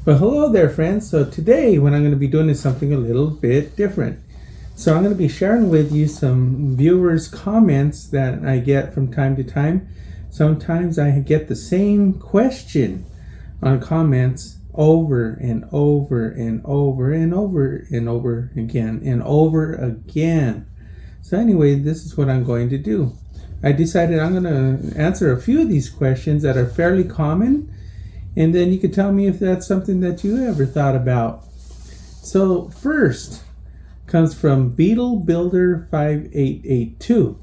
Well, hello there, friends. So today what I'm going to be doing is something a little bit different. So I'm going to be sharing with you some viewers' comments that I get from time to time. Sometimes I get the same question on comments over and over and over and over and over again and over again. So anyway, this is what I'm going to do. I decided I'm going to answer a few of these questions that are fairly common, and then you can tell me if that's something that you ever thought about. So first comes from Beetle Builder 5882.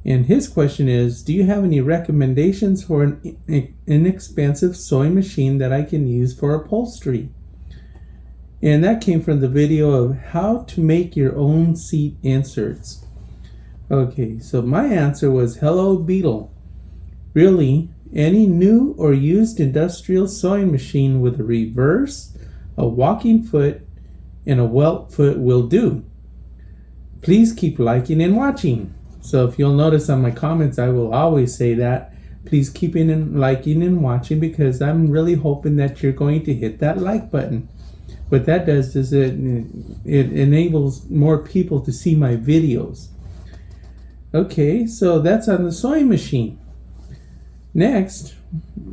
And his question is, do you have any recommendations for an inexpensive sewing machine that I can use for upholstery? And that came from the video of how to make your own seat inserts. Okay, so my answer was, hello Beetle. Really, any new or used industrial sewing machine with a reverse, a walking foot, and a welt foot will do. Please keep liking and watching. So if you'll notice on my comments, I will always say that. Please keep liking and watching, because I'm really hoping that you're going to hit that like button. What that does is it enables more people to see my videos. Okay, so that's on the sewing machine. Next,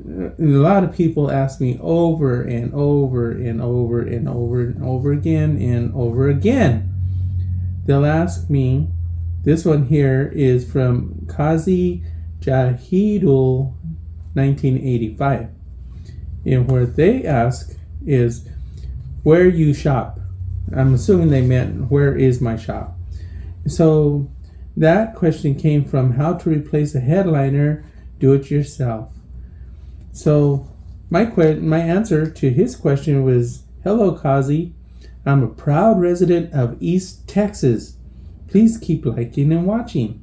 a lot of people ask me over and over and over and over and over again and over again. They'll ask me, this one here is from Kazi Jahidul 1985. And what they ask is, where you shop? I'm assuming they meant, where is my shop? So that question came from how to replace a headliner do it yourself. So my answer to his question was, hello Kazi, I'm a proud resident of East Texas. Please keep liking and watching.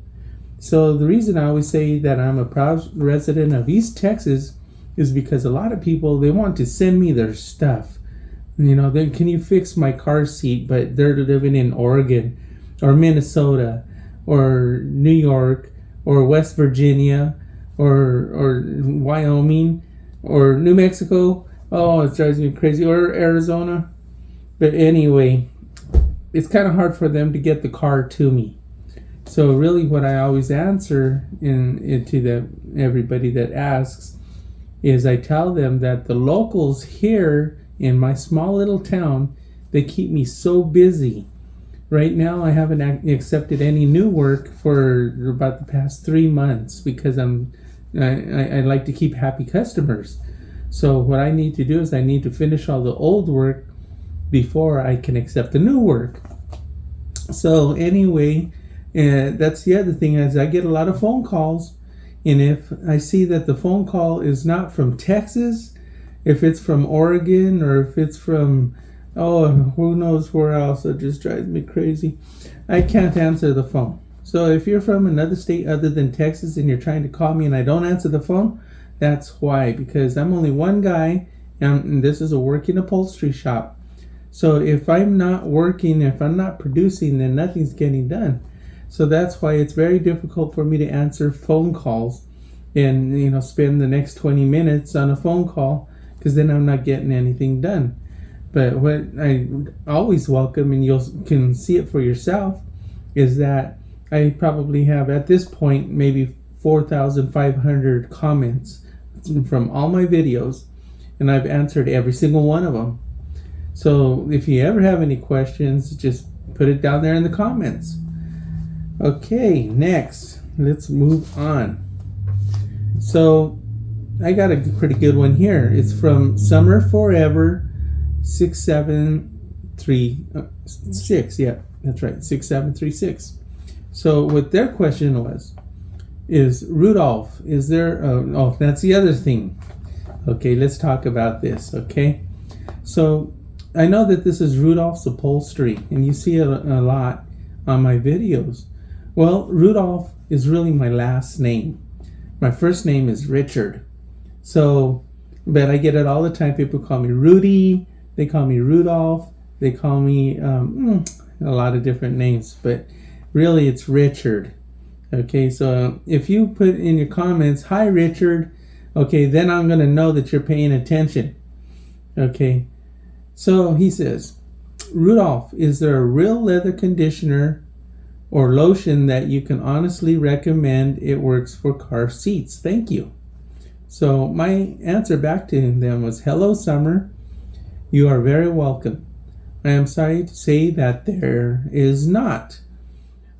So the reason I always say that I'm a proud resident of East Texas is because a lot of people, they want to send me their stuff. Then can you fix my car seat? But they're living in Oregon or Minnesota or New York or West Virginia or Wyoming or New Mexico. Oh, it drives me crazy. Or Arizona. But anyway, it's kind of hard for them to get the car to me. So really what I always answer to everybody that asks is I tell them that the locals here in my small little town, they keep me so busy. Right now I haven't accepted any new work for about the past 3 months because I like to keep happy customers. So what I need to do is I need to finish all the old work before I can accept the new work. So anyway, that's the other thing, is I get a lot of phone calls, and if I see that the phone call is not from Texas, if it's from Oregon, or if it's from who knows where else, it just drives me crazy. I can't answer the phone. So if you're from another state other than Texas and you're trying to call me and I don't answer the phone, that's why, because I'm only one guy, and this is a working upholstery shop. So if I'm not working, if I'm not producing, then nothing's getting done. So that's why it's very difficult for me to answer phone calls and spend the next 20 minutes on a phone call, because then I'm not getting anything done. But what I always welcome, and you can see it for yourself, is that I probably have at this point maybe 4,500 comments from all my videos, and I've answered every single one of them. So if you ever have any questions, just put it down there in the comments. Okay, next, let's move on. So I got a pretty good one here. It's from Summer Forever 6736. Yeah, that's right, 6736. So what their question is Rudolph, is there that's the other thing. Okay, let's talk about this. Okay, so I know that this is Rudolph's Upholstery, and you see it a lot on my videos. Well, Rudolph is really my last name. My first name is Richard. So, but I get it all the time. People call me Rudy, they call me Rudolph, they call me a lot of different names, but really it's Richard. Okay, so if you put in your comments, hi Richard, okay, then I'm going to know that you're paying attention. Okay, So he says, Rudolph, is there a real leather conditioner or lotion that you can honestly recommend? It works for car seats. Thank you. So my answer back to them was, hello, Summer. You are very welcome. I am sorry to say that there is not.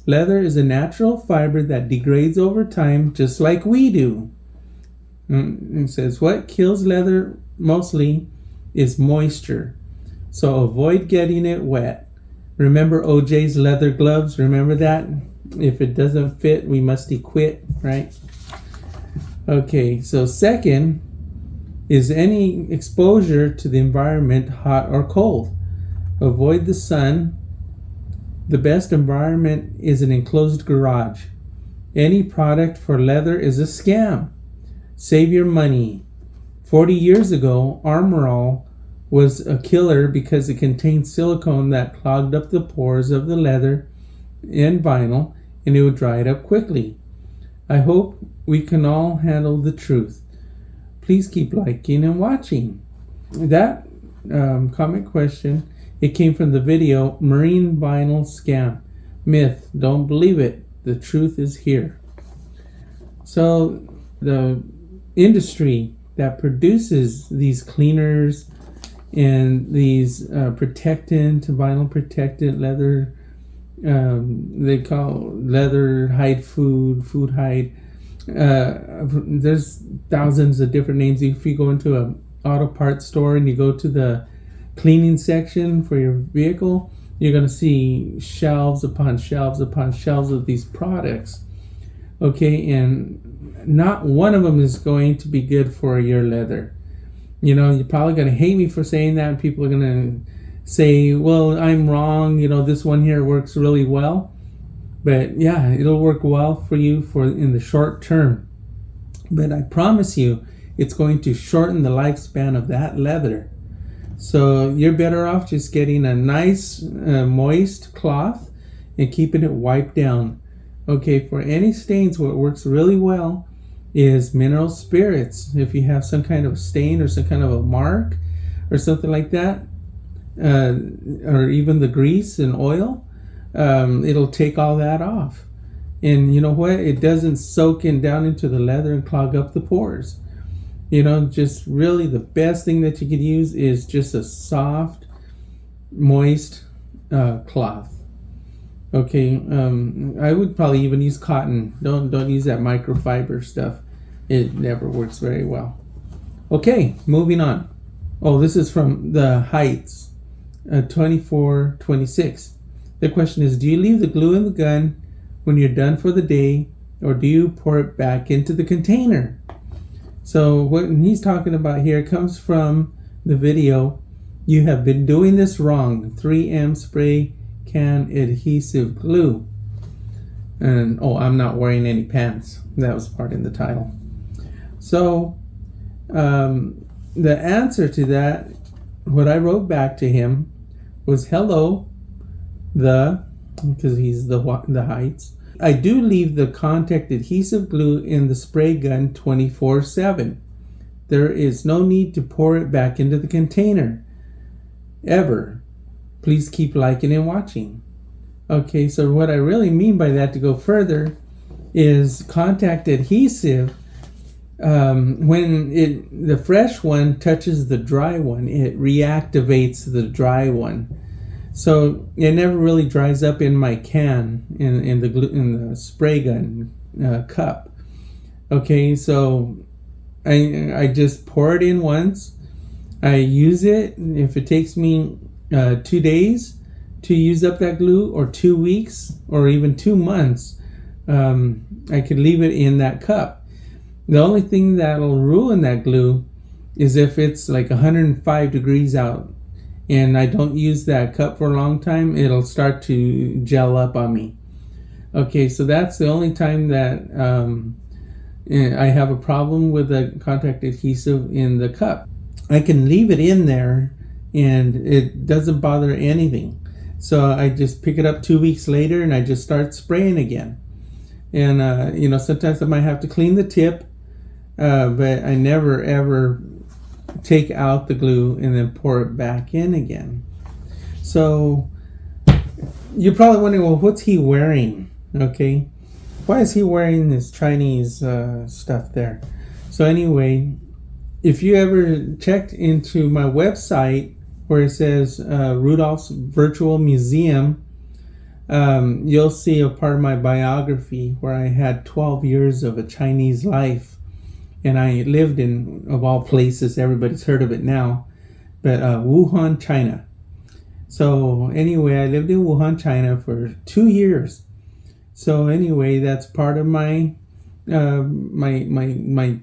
Leather is a natural fiber that degrades over time, just like we do. It says, what kills leather mostly is moisture. So avoid getting it wet. Remember OJ's leather gloves? Remember that? If it doesn't fit, we must quit, right? Okay, so second is any exposure to the environment, hot or cold. Avoid the sun. The best environment is an enclosed garage. Any product for leather is a scam. Save your money. 40 years ago, Armor All was a killer because it contained silicone that clogged up the pores of the leather and vinyl, and it would dry it up quickly. I hope we can all handle the truth. Please keep liking and watching. That comment question, it came from the video Marine Vinyl Scam. Myth, don't believe it. The truth is here. So the industry that produces these cleaners and these protectant, vinyl protectant leather, they call leather hide food hide. There's thousands of different names. If you go into an auto parts store and you go to the cleaning section for your vehicle, you're going to see shelves upon shelves upon shelves of these products. Okay, and not one of them is going to be good for your leather. You know, you're probably going to hate me for saying that. People are going to say, well, I'm wrong. You know, this one here works really well. But yeah, it'll work well for you in the short term. But I promise you, it's going to shorten the lifespan of that leather. So you're better off just getting a nice moist cloth and keeping it wiped down. Okay, for any stains, what works really well is mineral spirits. If you have some kind of stain or some kind of a mark or something like that, or even the grease and oil, it'll take all that off. And you know what? It doesn't soak down into the leather and clog up the pores. You know, just really the best thing that you could use is just a soft, moist cloth. Okay, I would probably even use cotton. Don't use that microfiber stuff. It never works very well. Okay, moving on. Oh, this is from the Heights, 2426. The question is, do you leave the glue in the gun when you're done for the day, or do you pour it back into the container? So what he's talking about here comes from the video, You Have Been Doing This Wrong, 3M Spray Can Adhesive Glue. And, oh, I'm not wearing any pants. That was part in the title. So the answer to that, what I wrote back to him was, hello, because he's the Heights. I do leave the contact adhesive glue in the spray gun 24/7. There is no need to pour it back into the container. Ever. Please keep liking and watching. Okay, so what I really mean by that, to go further, is contact adhesive. When the fresh one touches the dry one, it reactivates the dry one. So it never really dries up in my can, in the spray gun cup. Okay, so I just pour it in once. I use it. If it takes me 2 days to use up that glue, or 2 weeks, or even 2 months, I could leave it in that cup. The only thing that'll ruin that glue is if it's like 105 degrees out and I don't use that cup for a long time, it'll start to gel up on me. Okay, so that's the only time that I have a problem with the contact adhesive in the cup. I can leave it in there and it doesn't bother anything. So I just pick it up 2 weeks later and I just start spraying again. And sometimes I might have to clean the tip, but I never ever take out the glue and then pour it back in again. So you're probably wondering, well, what's he wearing? Okay, why is he wearing this Chinese stuff there? So anyway, if you ever checked into my website where it says Rudolph's Virtual Museum, you'll see a part of my biography where I had 12 years of a Chinese life, and I lived in, of all places, everybody's heard of it now, but Wuhan, China. So anyway, I lived in Wuhan, China for 2 years. So anyway, that's part of my my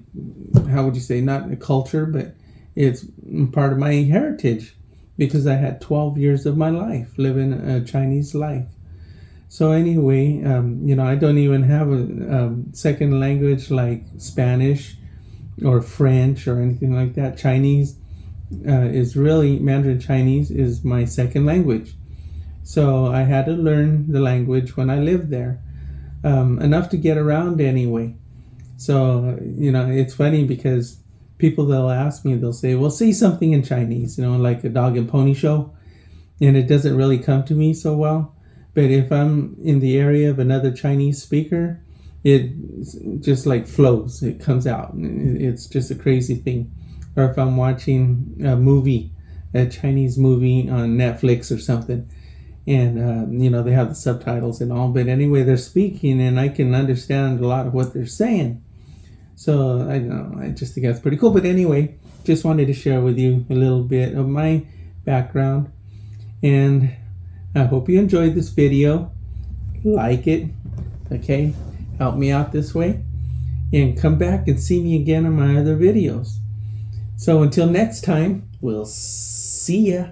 how would you say, not a culture, but it's part of my heritage, because I had 12 years of my life living a Chinese life. So anyway, I don't even have a second language like Spanish or French or anything like that. Chinese is really, Mandarin Chinese is my second language. So I had to learn the language when I lived there, enough to get around anyway. So, it's funny because people, they'll ask me, they'll say, well, say something in Chinese, like a dog and pony show. And it doesn't really come to me so well. But if I'm in the area of another Chinese speaker, it just like flows. It comes out. It's just a crazy thing. Or if I'm watching a Chinese movie on Netflix or something, and they have the subtitles and all, but anyway, they're speaking and I can understand a lot of what they're saying. So I just think that's pretty cool. But anyway, just wanted to share with you a little bit of my background, and I hope you enjoyed this video. Like it, okay? Help me out this way, and come back and see me again on my other videos. So until next time, we'll see ya.